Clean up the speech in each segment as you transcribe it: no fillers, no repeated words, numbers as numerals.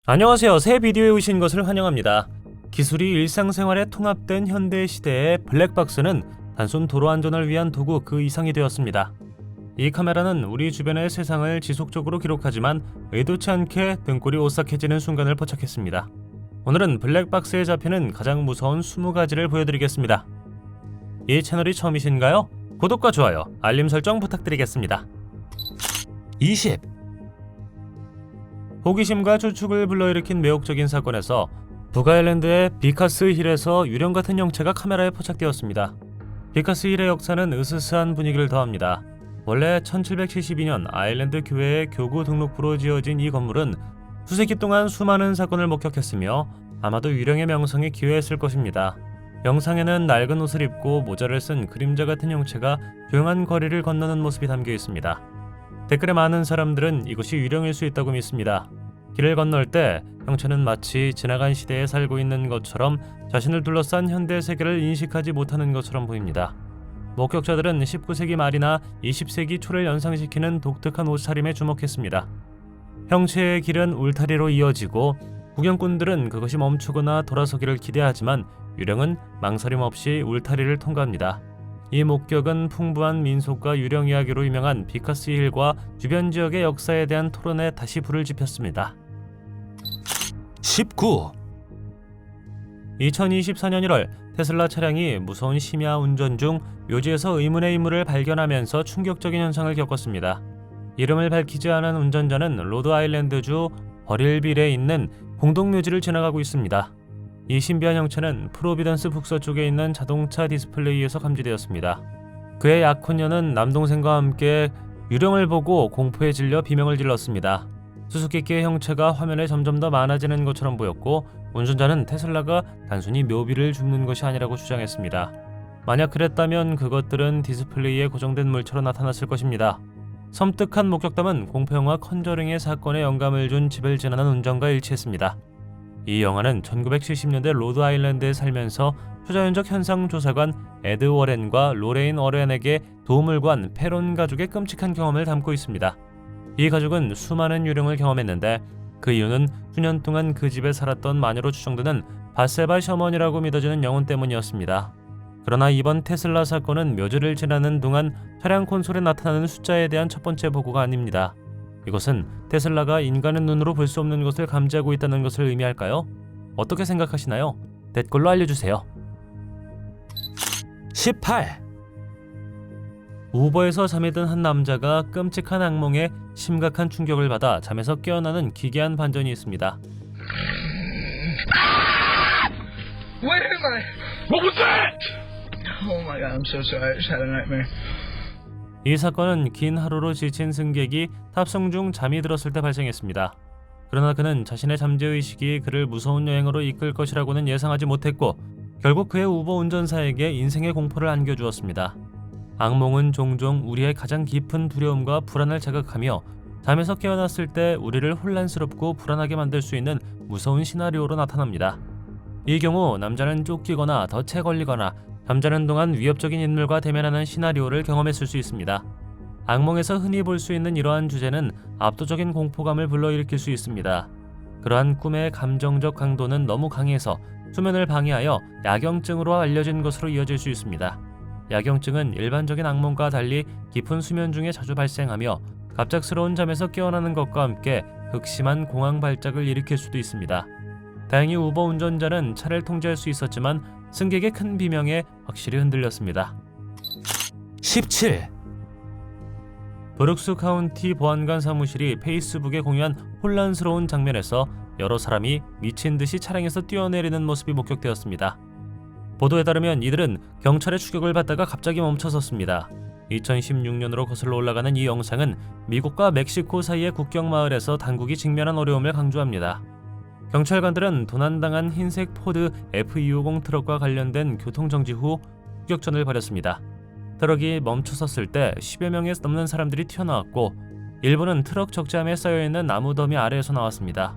안녕하세요. 새 비디오에 오신 것을 환영합니다. 기술이 일상생활에 통합된 현대 시대의 블랙박스는 단순 도로 안전을 위한 도구 그 이상이 되었습니다. 이 카메라는 우리 주변의 세상을 지속적으로 기록하지만 의도치 않게 등골이 오싹해지는 순간을 포착했습니다. 오늘은 블랙박스에 잡히는 가장 무서운 20가지를 보여드리겠습니다. 이 채널이 처음이신가요? 구독과 좋아요, 알림 설정 부탁드리겠습니다. 20. 호기심과 추측을 불러일으킨 매혹적인 사건에서 북아일랜드의 비카스 힐에서 유령 같은 형체가 카메라에 포착되었습니다. 비카스 힐의 역사는 으스스한 분위기를 더합니다. 원래 1772년 아일랜드 교회의 교구 등록부로 지어진 이 건물은 수세기 동안 수많은 사건을 목격했으며 아마도 유령의 명성에 기여했을 것입니다. 영상에는 낡은 옷을 입고 모자를 쓴 그림자 같은 형체가 조용한 거리를 건너는 모습이 담겨 있습니다. 댓글에 많은 사람들은 이것이 유령일 수 있다고 믿습니다. 길을 건널 때 형체는 마치 지나간 시대에 살고 있는 것처럼 자신을 둘러싼 현대 세계를 인식하지 못하는 것처럼 보입니다. 목격자들은 19세기 말이나 20세기 초를 연상시키는 독특한 옷차림에 주목했습니다. 형체의 길은 울타리로 이어지고 구경꾼들은 그것이 멈추거나 돌아서기를 기대하지만 유령은 망설임 없이 울타리를 통과합니다. 이 목격은 풍부한 민속과 유령 이야기로 유명한 비카스 힐과 주변 지역의 역사에 대한 토론에 다시 불을 지폈습니다. 19. 2024년 1월 테슬라 차량이 무서운 심야 운전 중 묘지에서 의문의 인물을 발견하면서 충격적인 현상을 겪었습니다. 이름을 밝히지 않은 운전자는 로드아일랜드주 버릴빌에 있는 공동묘지를 지나가고 있습니다. 이 신비한 형체는 프로비던스 북서쪽에 있는 자동차 디스플레이에서 감지되었습니다. 그의 약혼녀는 남동생과 함께 유령을 보고 공포에 질려 비명을 질렀습니다. 수수께끼의 형체가 화면에 점점 더 많아지는 것처럼 보였고 운전자는 테슬라가 단순히 묘비를 줍는 것이 아니라고 주장했습니다. 만약 그랬다면 그것들은 디스플레이에 고정된 물체로 나타났을 것입니다. 섬뜩한 목격담은 공포영화 컨저링의 사건에 영감을 준 집을 지나는 운전과 일치했습니다. 이 영화는 1970년대 로드아일랜드에 살면서 초자연적 현상 조사관 에드 워렌과 로레인 어렌에게 도움을 구한 페론 가족의 끔찍한 경험을 담고 있습니다. 이 가족은 수많은 유령을 경험했는데 그 이유는 수년 동안 그 집에 살았던 마녀로 추정되는 바세바 셔먼이라고 믿어지는 영혼 때문이었습니다. 그러나 이번 테슬라 사건은 묘지를 지나는 동안 차량 콘솔에 나타나는 숫자에 대한 첫 번째 보고가 아닙니다. 이것은 테슬라가 인간의 눈으로 볼 수 없는 것을 감지하고 있다는 것을 의미할까요? 어떻게 생각하시나요? 댓글로 알려주세요. 18. 우버에서 잠에 든 한 남자가 끔찍한 악몽에 심각한 충격을 받아 잠에서 깨어나는 기괴한 반전이 있습니다. Where am I? What was that? Oh my god, I'm so sorry. I just had a nightmare. 이 사건은 긴 하루로 지친 승객이 탑승 중 잠이 들었을 때 발생했습니다. 그러나 그는 자신의 잠재의식이 그를 무서운 여행으로 이끌 것이라고는 예상하지 못했고 결국 그의 우버 운전사에게 인생의 공포를 안겨주었습니다. 악몽은 종종 우리의 가장 깊은 두려움과 불안을 자극하며 잠에서 깨어났을 때 우리를 혼란스럽고 불안하게 만들 수 있는 무서운 시나리오로 나타납니다. 이 경우 남자는 쫓기거나 덫에 걸리거나 잠자는 동안 위협적인 인물과 대면하는 시나리오를 경험했을 수 있습니다. 악몽에서 흔히 볼 수 있는 이러한 주제는 압도적인 공포감을 불러일으킬 수 있습니다. 그러한 꿈의 감정적 강도는 너무 강해서 수면을 방해하여 야경증으로 알려진 것으로 이어질 수 있습니다. 야경증은 일반적인 악몽과 달리 깊은 수면 중에 자주 발생하며 갑작스러운 잠에서 깨어나는 것과 함께 극심한 공황 발작을 일으킬 수도 있습니다. 다행히 우버 운전자는 차를 통제할 수 있었지만 승객의 큰 비명에 확실히 흔들렸습니다. 17. 브룩스 카운티 보안관 사무실이 페이스북에 공유한 혼란스러운 장면에서 여러 사람이 미친 듯이 차량에서 뛰어내리는 모습이 목격되었습니다. 보도에 따르면 이들은 경찰의 추격을 받다가 갑자기 멈춰섰습니다. 2016년으로 거슬러 올라가는 이 영상은 미국과 멕시코 사이의 국경 마을에서 당국이 직면한 어려움을 강조합니다. 경찰관들은 도난당한 흰색 포드 F250 트럭과 관련된 교통정지 후 추격전을 벌였습니다. 트럭이 멈춰섰을 때 10여 명에 넘는 사람들이 튀어나왔고 일부는 트럭 적재함에 쌓여있는 나무 더미 아래에서 나왔습니다.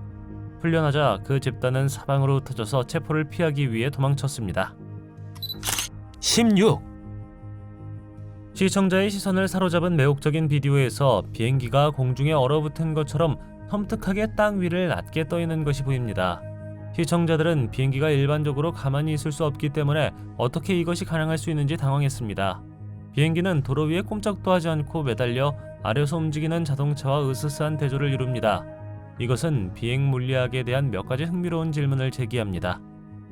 풀려나자 그 집단은 사방으로 흩어져서 체포를 피하기 위해 도망쳤습니다. 16. 시청자의 시선을 사로잡은 매혹적인 비디오에서 비행기가 공중에 얼어붙은 것처럼 섬뜩하게 땅 위를 낮게 떠 있는 것이 보입니다. 시청자들은 비행기가 일반적으로 가만히 있을 수 없기 때문에 어떻게 이것이 가능할 수 있는지 당황했습니다. 비행기는 도로 위에 꼼짝도 하지 않고 매달려 아래서 움직이는 자동차와 으스스한 대조를 이룹니다. 이것은 비행 물리학에 대한 몇 가지 흥미로운 질문을 제기합니다.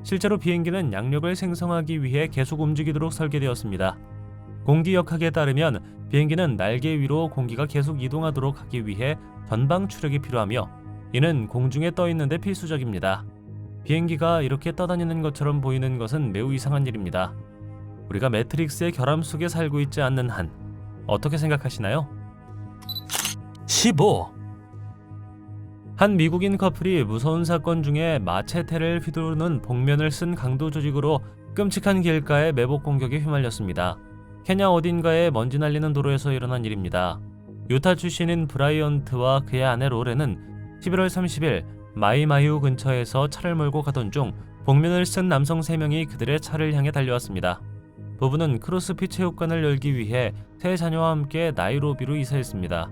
실제로 비행기는 양력을 생성하기 위해 계속 움직이도록 설계되었습니다. 공기역학에 따르면 비행기는 날개 위로 공기가 계속 이동하도록 하기 위해 전방 추력이 필요하며 이는 공중에 떠 있는데 필수적입니다. 비행기가 이렇게 떠다니는 것처럼 보이는 것은 매우 이상한 일입니다. 우리가 매트릭스의 결함 속에 살고 있지 않는 한 어떻게 생각하시나요? 15. 한 미국인 커플이 무서운 사건 중에 마체테를 휘두르는 복면을 쓴 강도 조직으로 끔찍한 길가의 매복 공격에 휘말렸습니다. 케냐 어딘가에 먼지 날리는 도로에서 일어난 일입니다. 유타 출신인 브라이언트와 그의 아내 로렌은 11월 30일 마이마유 근처에서 차를 몰고 가던 중 복면을 쓴 남성 3명이 그들의 차를 향해 달려왔습니다. 부부는 크로스핏 체육관을 열기 위해 세 자녀와 함께 나이로비로 이사했습니다.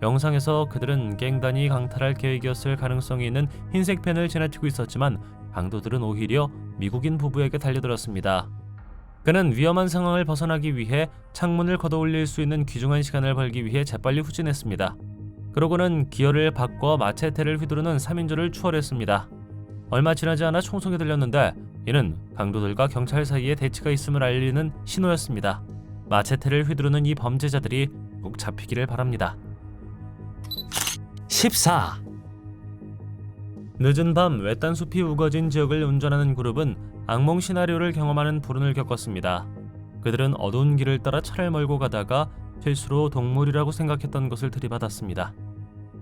영상에서 그들은 갱단이 강탈할 계획이었을 가능성이 있는 흰색 밴을 지나치고 있었지만 강도들은 오히려 미국인 부부에게 달려들었습니다. 그는 위험한 상황을 벗어나기 위해 창문을 걷어올릴 수 있는 귀중한 시간을 벌기 위해 재빨리 후진했습니다. 그러고는 기어를 바꿔 마체테를 휘두르는 3인조를 추월했습니다. 얼마 지나지 않아 총성이 들렸는데 이는 강도들과 경찰 사이에 대치가 있음을 알리는 신호였습니다. 마체테를 휘두르는 이 범죄자들이 꼭 잡히기를 바랍니다. 14. 늦은 밤 외딴 숲이 우거진 지역을 운전하는 그룹은 악몽 시나리오를 경험하는 불운을 겪었습니다. 그들은 어두운 길을 따라 차를 몰고 가다가 실수로 동물이라고 생각했던 것을 들이받았습니다.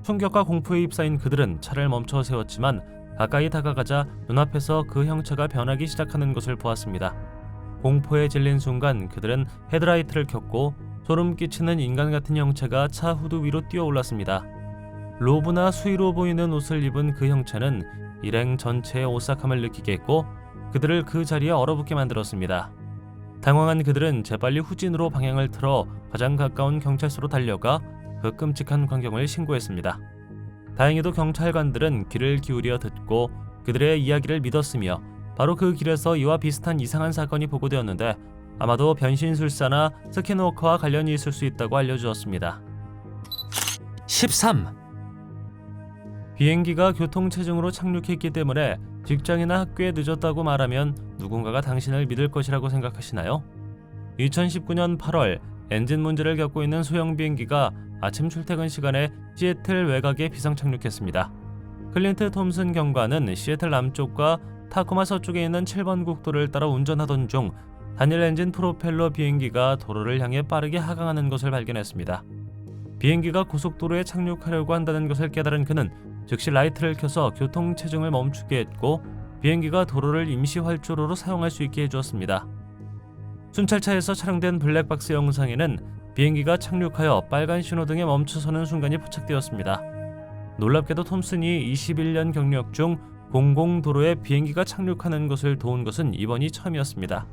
충격과 공포에 휩싸인 그들은 차를 멈춰 세웠지만 가까이 다가가자 눈앞에서 그 형체가 변하기 시작하는 것을 보았습니다. 공포에 질린 순간 그들은 헤드라이트를 켰고 소름 끼치는 인간 같은 형체가 차 후드 위로 뛰어올랐습니다. 로브나 수의로 보이는 옷을 입은 그 형체는 일행 전체의 오싹함을 느끼게 했고 그들을 그 자리에 얼어붙게 만들었습니다. 당황한 그들은 재빨리 후진으로 방향을 틀어 가장 가까운 경찰서로 달려가 그 끔찍한 광경을 신고했습니다. 다행히도 경찰관들은 귀를 기울여 듣고 그들의 이야기를 믿었으며 바로 그 길에서 이와 비슷한 이상한 사건이 보고되었는데 아마도 변신술사나 스킨워커와 관련이 있을 수 있다고 알려주었습니다. 13. 비행기가 교통체증으로 착륙했기 때문에 직장이나 학교에 늦었다고 말하면 누군가가 당신을 믿을 것이라고 생각하시나요? 2019년 8월 엔진 문제를 겪고 있는 소형 비행기가 아침 출퇴근 시간에 시애틀 외곽에 비상 착륙했습니다. 클린트 톰슨 경관은 시애틀 남쪽과 타코마 서쪽에 있는 7번 국도를 따라 운전하던 중 단일 엔진 프로펠러 비행기가 도로를 향해 빠르게 하강하는 것을 발견했습니다. 비행기가 고속도로에 착륙하려고 한다는 것을 깨달은 그는 즉시 라이트를 켜서 교통체증을 멈추게 했고 비행기가 도로를 임시 활주로로 사용할 수 있게 해주었습니다. 순찰차에서 촬영된 블랙박스 영상에는 비행기가 착륙하여 빨간 신호등에 멈춰서는 순간이 포착되었습니다. 놀랍게도 톰슨이 21년 경력 중 공공도로에 비행기가 착륙하는 것을 도운 것은 이번이 처음이었습니다.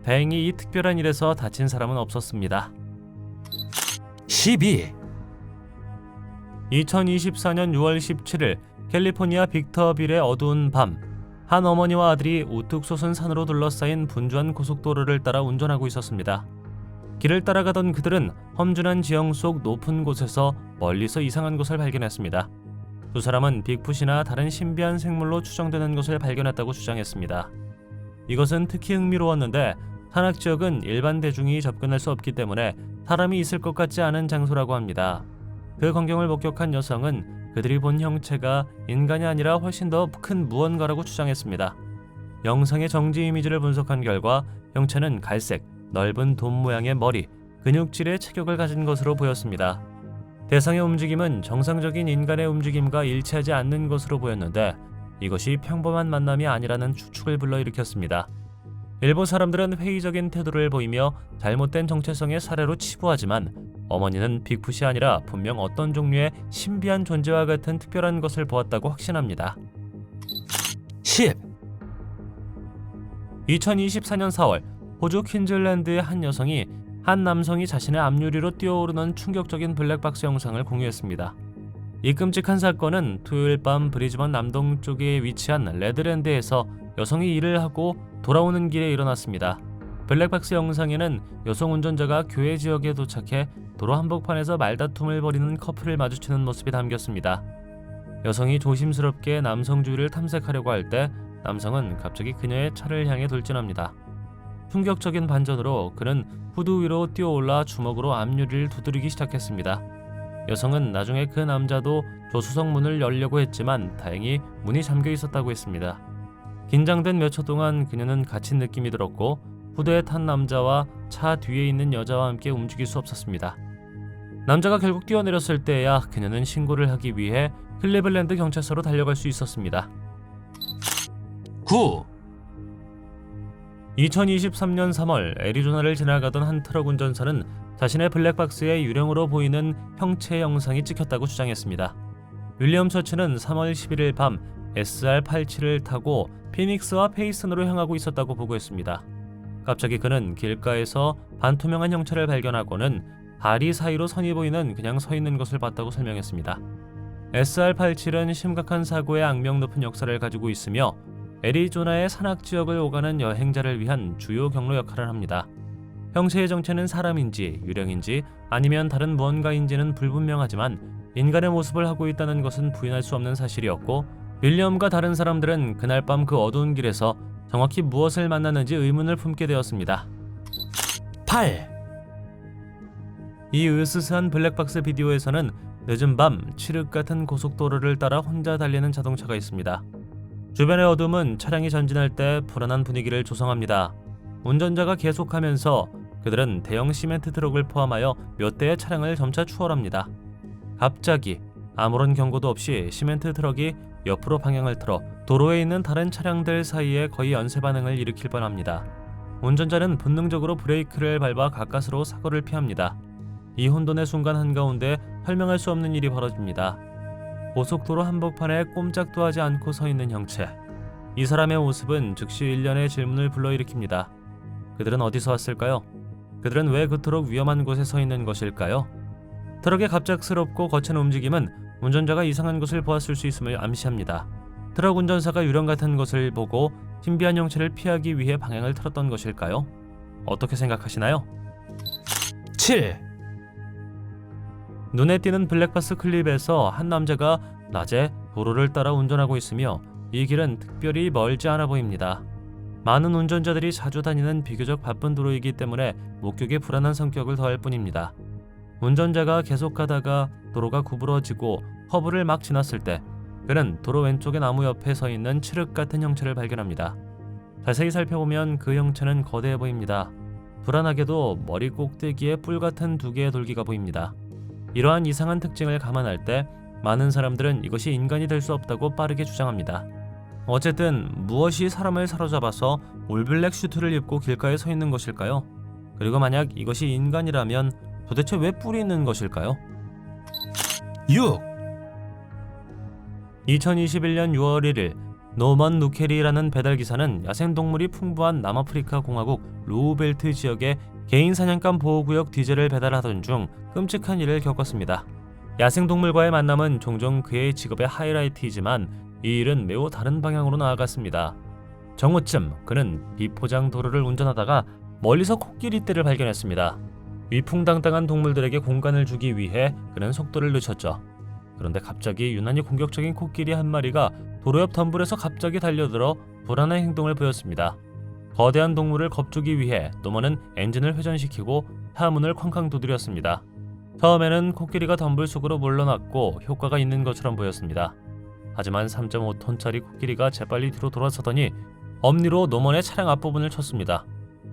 다행히 이 특별한 일에서 다친 사람은 없었습니다. 12. 2024년 6월 17일 캘리포니아 빅터빌의 어두운 밤, 한 어머니와 아들이 우뚝 솟은 산으로 둘러싸인 분주한 고속도로를 따라 운전하고 있었습니다. 길을 따라가던 그들은 험준한 지형 속 높은 곳에서 멀리서 이상한 것을 발견했습니다. 두 사람은 빅풋이나 다른 신비한 생물로 추정되는 것을 발견했다고 주장했습니다. 이것은 특히 흥미로웠는데 산악 지역은 일반 대중이 접근할 수 없기 때문에 사람이 있을 것 같지 않은 장소라고 합니다. 그 광경을 목격한 여성은 그들이 본 형체가 인간이 아니라 훨씬 더 큰 무언가라고 주장했습니다. 영상의 정지 이미지를 분석한 결과 형체는 갈색, 넓은 돔 모양의 머리, 근육질의 체격을 가진 것으로 보였습니다. 대상의 움직임은 정상적인 인간의 움직임과 일치하지 않는 것으로 보였는데 이것이 평범한 만남이 아니라는 추측을 불러일으켰습니다. 일부 사람들은 회의적인 태도를 보이며 잘못된 정체성의 사례로 치부하지만 어머니는 빅풋이 아니라 분명 어떤 종류의 신비한 존재와 같은 특별한 것을 보았다고 확신합니다. 10. 2024년 4월 호주 퀸즐랜드의 한 여성이 한 남성이 자신의 앞유리로 뛰어오르는 충격적인 블랙박스 영상을 공유했습니다. 이 끔찍한 사건은 토요일 밤 브리즈번 남동쪽에 위치한 레드랜드에서 여성이 일을 하고 돌아오는 길에 일어났습니다. 블랙박스 영상에는 여성 운전자가 교회 지역에 도착해 도로 한복판에서 말다툼을 벌이는 커플을 마주치는 모습이 담겼습니다. 여성이 조심스럽게 남성 주위를 탐색하려고 할 때 남성은 갑자기 그녀의 차를 향해 돌진합니다. 충격적인 반전으로 그는 후드 위로 뛰어올라 주먹으로 앞유리를 두드리기 시작했습니다. 여성은 나중에 그 남자도 조수석 문을 열려고 했지만 다행히 문이 잠겨 있었다고 했습니다. 긴장된 몇 초 동안 그녀는 갇힌 느낌이 들었고 후드에 탄 남자와 차 뒤에 있는 여자와 함께 움직일 수 없었습니다. 남자가 결국 뛰어내렸을 때야 그녀는 신고를 하기 위해 클리블랜드 경찰서로 달려갈 수 있었습니다. 9. 2023년 3월 애리조나를 지나가던 한 트럭 운전사는 자신의 블랙박스에 유령으로 보이는 형체 영상이 찍혔다고 주장했습니다. 윌리엄 처치는 3월 11일 밤 SR-87을 타고 피닉스와 페이슨으로 향하고 있었다고 보고했습니다. 갑자기 그는 길가에서 반투명한 형체를 발견하고는 다리 사이로 선이 보이는 그냥 서 있는 것을 봤다고 설명했습니다. SR-87은 심각한 사고의 악명 높은 역사를 가지고 있으며 애리조나의 산악 지역을 오가는 여행자를 위한 주요 경로 역할을 합니다. 형체의 정체는 사람인지 유령인지 아니면 다른 무언가인지는 불분명하지만 인간의 모습을 하고 있다는 것은 부인할 수 없는 사실이었고 윌리엄과 다른 사람들은 그날 밤 그 어두운 길에서 정확히 무엇을 만났는지 의문을 품게 되었습니다. 8. 이 으스스한 블랙박스 비디오에서는 늦은 밤 칠흑 같은 고속도로를 따라 혼자 달리는 자동차가 있습니다. 주변의 어둠은 차량이 전진할 때 불안한 분위기를 조성합니다. 운전자가 계속하면서 그들은 대형 시멘트 트럭을 포함하여 몇 대의 차량을 점차 추월합니다. 갑자기 아무런 경고도 없이 시멘트 트럭이 옆으로 방향을 틀어 도로에 있는 다른 차량들 사이에 거의 연쇄 반응을 일으킬 뻔합니다. 운전자는 본능적으로 브레이크를 밟아 가까스로 사고를 피합니다. 이 혼돈의 순간 한가운데 설명할 수 없는 일이 벌어집니다. 고속도로 한복판에 꼼짝도 하지 않고 서 있는 형체. 이 사람의 모습은 즉시 일련의 질문을 불러일으킵니다. 그들은 어디서 왔을까요? 그들은 왜 그토록 위험한 곳에 서 있는 것일까요? 트럭의 갑작스럽고 거친 움직임은 운전자가 이상한 것을 보았을 수 있음을 암시합니다. 트럭 운전사가 유령 같은 것을 보고 신비한 형체를 피하기 위해 방향을 틀었던 것일까요? 어떻게 생각하시나요? 7. 눈에 띄는 블랙박스 클립에서 한 남자가 낮에 도로를 따라 운전하고 있으며 이 길은 특별히 멀지 않아 보입니다. 많은 운전자들이 자주 다니는 비교적 바쁜 도로이기 때문에 목격에 불안한 성격을 더할 뿐입니다. 운전자가 계속 가다가 도로가 구부러지고 커브를 막 지났을 때 그는 도로 왼쪽의 나무 옆에 서 있는 칠흑 같은 형체를 발견합니다. 자세히 살펴보면 그 형체는 거대해 보입니다. 불안하게도 머리 꼭대기에 뿔 같은 두 개의 돌기가 보입니다. 이러한 이상한 특징을 감안할 때 많은 사람들은 이것이 인간이 될 수 없다고 빠르게 주장합니다. 어쨌든 무엇이 사람을 사로잡아서 올블랙 슈트를 입고 길가에 서 있는 것일까요? 그리고 만약 이것이 인간이라면 도대체 왜 뿔이 있는 것일까요? 6. 2021년 6월 1일 노먼 누케리라는 배달기사는 야생동물이 풍부한 남아프리카 공화국 로우벨트 지역의 개인 사냥감 보호구역 디젤을 배달하던 중 끔찍한 일을 겪었습니다. 야생동물과의 만남은 종종 그의 직업의 하이라이트이지만 이 일은 매우 다른 방향으로 나아갔습니다. 정오쯤 그는 비포장 도로를 운전하다가 멀리서 코끼리 떼를 발견했습니다. 위풍당당한 동물들에게 공간을 주기 위해 그는 속도를 늦췄죠. 그런데 갑자기 유난히 공격적인 코끼리 한 마리가 도로 옆 덤불에서 갑자기 달려들어 불안한 행동을 보였습니다. 거대한 동물을 겁주기 위해 노먼은 엔진을 회전시키고 차문을 쾅쾅 두드렸습니다. 처음에는 코끼리가 덤불 속으로 물러났고 효과가 있는 것처럼 보였습니다. 하지만 3.5톤짜리 코끼리가 재빨리 뒤로 돌아서더니 엄니로 노먼의 차량 앞부분을 쳤습니다.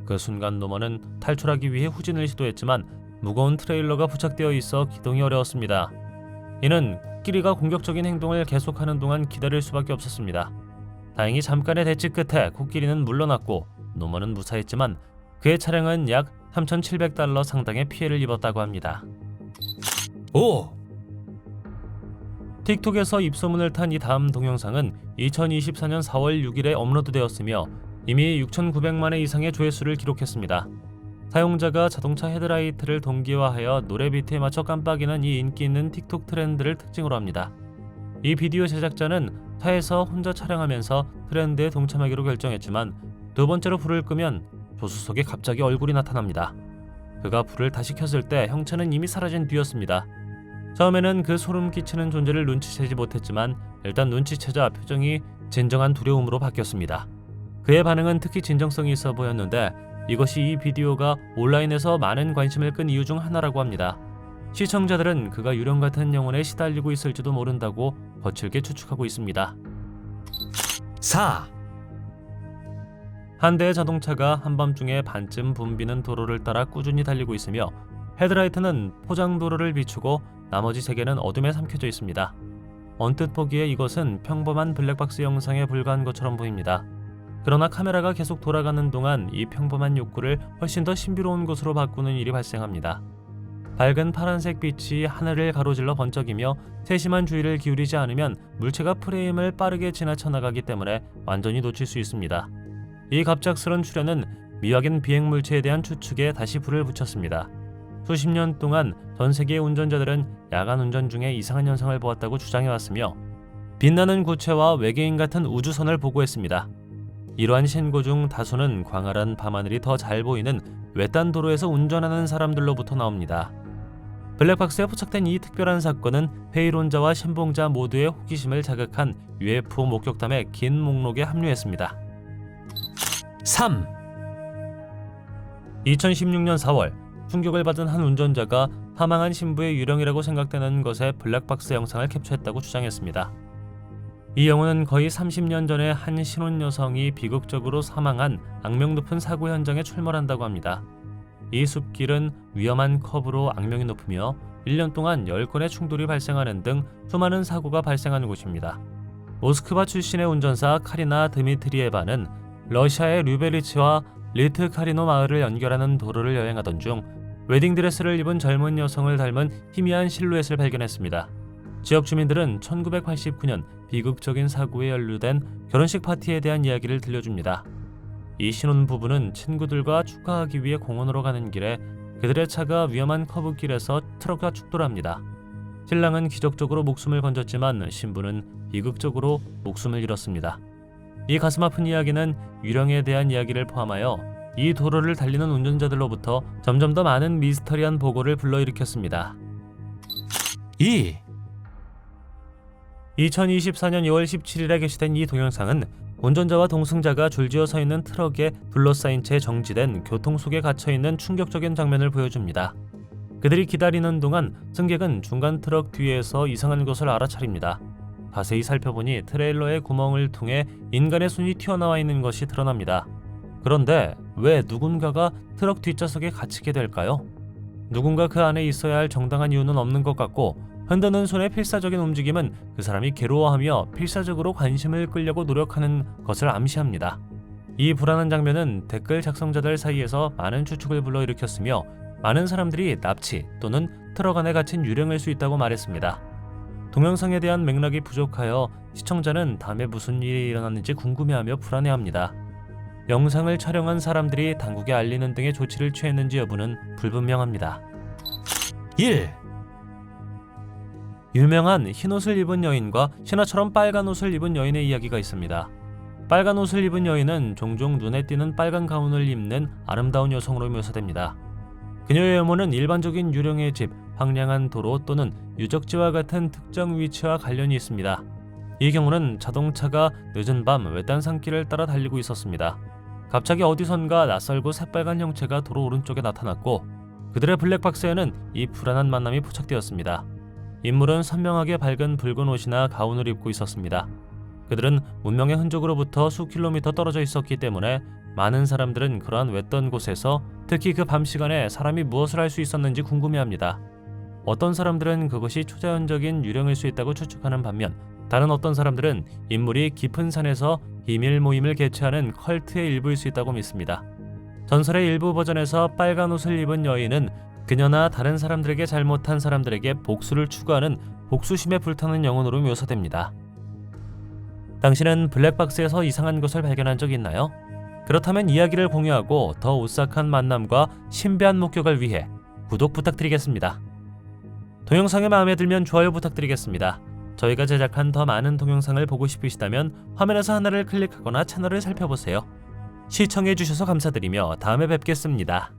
그 순간 노먼은 탈출하기 위해 후진을 시도했지만 무거운 트레일러가 부착되어 있어 기동이 어려웠습니다. 이는 코끼리가 공격적인 행동을 계속하는 동안 기다릴 수밖에 없었습니다. 다행히 잠깐의 대치 끝에 코끼리는 물러났고 노먼은 무사했지만 그의 차량은 약 3,700달러 상당의 피해를 입었다고 합니다. 5. 틱톡에서 입소문을 탄 이 다음 동영상은 2024년 4월 6일에 업로드되었으며 이미 6,900만회 이상의 조회수를 기록했습니다. 사용자가 자동차 헤드라이트를 동기화하여 노래 비트에 맞춰 깜빡이는 이 인기 있는 틱톡 트렌드를 특징으로 합니다. 이 비디오 제작자는 차에서 혼자 촬영하면서 트렌드에 동참하기로 결정했지만 두 번째로 불을 끄면 조수석에 갑자기 얼굴이 나타납니다. 그가 불을 다시 켰을 때 형체는 이미 사라진 뒤였습니다. 처음에는 그 소름 끼치는 존재를 눈치채지 못했지만 일단 눈치채자 표정이 진정한 두려움으로 바뀌었습니다. 그의 반응은 특히 진정성이 있어 보였는데 이것이 이 비디오가 온라인에서 많은 관심을 끈 이유 중 하나라고 합니다. 시청자들은 그가 유령 같은 영혼에 시달리고 있을지도 모른다고 거칠게 추측하고 있습니다. 4. 한 대의 자동차가 한밤중에 반쯤 붐비는 도로를 따라 꾸준히 달리고 있으며 헤드라이트는 포장도로를 비추고 나머지 세 개는 어둠에 삼켜져 있습니다. 언뜻 보기에 이것은 평범한 블랙박스 영상에 불과한 것처럼 보입니다. 그러나 카메라가 계속 돌아가는 동안 이 평범한 욕구를 훨씬 더 신비로운 곳으로 바꾸는 일이 발생합니다. 밝은 파란색 빛이 하늘을 가로질러 번쩍이며 세심한 주의를 기울이지 않으면 물체가 프레임을 빠르게 지나쳐 나가기 때문에 완전히 놓칠 수 있습니다. 이 갑작스런 출현은 미확인 비행 물체에 대한 추측에 다시 불을 붙였습니다. 수십 년 동안 전 세계의 운전자들은 야간 운전 중에 이상한 현상을 보았다고 주장해왔으며 빛나는 구체와 외계인 같은 우주선을 보고했습니다. 이러한 신고 중 다수는 광활한 밤하늘이 더 잘 보이는 외딴 도로에서 운전하는 사람들로부터 나옵니다. 블랙박스에 포착된 이 특별한 사건은 회의론자와 신봉자 모두의 호기심을 자극한 UFO 목격담의 긴 목록에 합류했습니다. 3. 2016년 4월 충격을 받은 한 운전자가 사망한 신부의 유령이라고 생각되는 것의 블랙박스 영상을 캡처했다고 주장했습니다. 이 영혼은 거의 30년 전에 한 신혼 여성이 비극적으로 사망한 악명 높은 사고 현장에 출몰한다고 합니다. 이 숲길은 위험한 커브로 악명이 높으며 1년 동안 10건의 충돌이 발생하는 등 수많은 사고가 발생하는 곳입니다. 모스크바 출신의 운전사 카리나 드미트리에바는 러시아의 류베리치와 리트카리노 마을을 연결하는 도로를 여행하던 중 웨딩드레스를 입은 젊은 여성을 닮은 희미한 실루엣을 발견했습니다. 지역 주민들은 1989년 비극적인 사고에 연루된 결혼식 파티에 대한 이야기를 들려줍니다. 이 신혼부부는 친구들과 축하하기 위해 공원으로 가는 길에 그들의 차가 위험한 커브길에서 트럭과 충돌합니다. 신랑은 기적적으로 목숨을 건졌지만 신부는 비극적으로 목숨을 잃었습니다. 이 가슴 아픈 이야기는 유령에 대한 이야기를 포함하여 이 도로를 달리는 운전자들로부터 점점 더 많은 미스터리한 보고를 불러일으켰습니다. 2. 2024년 2월 17일에 게시된 이 동영상은 운전자와 동승자가 줄지어 서 있는 트럭에 둘러싸인 채 정지된 교통 속에 갇혀있는 충격적인 장면을 보여줍니다. 그들이 기다리는 동안 승객은 중간 트럭 뒤에서 이상한 것을 알아차립니다. 자세히 살펴보니 트레일러의 구멍을 통해 인간의 손이 튀어나와 있는 것이 드러납니다. 그런데 왜 누군가가 트럭 뒷좌석에 갇히게 될까요? 누군가 그 안에 있어야 할 정당한 이유는 없는 것 같고 흔드는 손의 필사적인 움직임은 그 사람이 괴로워하며 필사적으로 관심을 끌려고 노력하는 것을 암시합니다. 이 불안한 장면은 댓글 작성자들 사이에서 많은 추측을 불러일으켰으며 많은 사람들이 납치 또는 트럭 안에 갇힌 유령일 수 있다고 말했습니다. 동영상에 대한 맥락이 부족하여 시청자는 다음에 무슨 일이 일어났는지 궁금해하며 불안해합니다. 영상을 촬영한 사람들이 당국에 알리는 등의 조치를 취했는지 여부는 불분명합니다. 1. 유명한 흰옷을 입은 여인과 신화처럼 빨간 옷을 입은 여인의 이야기가 있습니다. 빨간 옷을 입은 여인은 종종 눈에 띄는 빨간 가운을 입는 아름다운 여성으로 묘사됩니다. 그녀의 외모는 일반적인 유령의 집, 황량한 도로 또는 유적지와 같은 특정 위치와 관련이 있습니다. 이 경우는 자동차가 늦은 밤 외딴 산길을 따라 달리고 있었습니다. 갑자기 어디선가 낯설고 새빨간 형체가 도로 오른쪽에 나타났고 그들의 블랙박스에는 이 불안한 만남이 포착되었습니다. 인물은 선명하게 밝은 붉은 옷이나 가운을 입고 있었습니다. 그들은 문명의 흔적으로부터 수 킬로미터 떨어져 있었기 때문에 많은 사람들은 그러한 외딴 곳에서 특히 그 밤 시간에 사람이 무엇을 할 수 있었는지 궁금해합니다. 어떤 사람들은 그것이 초자연적인 유령일 수 있다고 추측하는 반면 다른 어떤 사람들은 인물이 깊은 산에서 비밀 모임을 개최하는 컬트의 일부일 수 있다고 믿습니다. 전설의 일부 버전에서 빨간 옷을 입은 여인은 그녀나 다른 사람들에게 잘못한 사람들에게 복수를 추구하는 복수심에 불타는 영혼으로 묘사됩니다. 당신은 블랙박스에서 이상한 것을 발견한 적 있나요? 그렇다면 이야기를 공유하고 더 오싹한 만남과 신비한 목격을 위해 구독 부탁드리겠습니다. 동영상이 마음에 들면 좋아요 부탁드리겠습니다. 저희가 제작한 더 많은 동영상을 보고 싶으시다면 화면에서 하나를 클릭하거나 채널을 살펴보세요. 시청해주셔서 감사드리며 다음에 뵙겠습니다.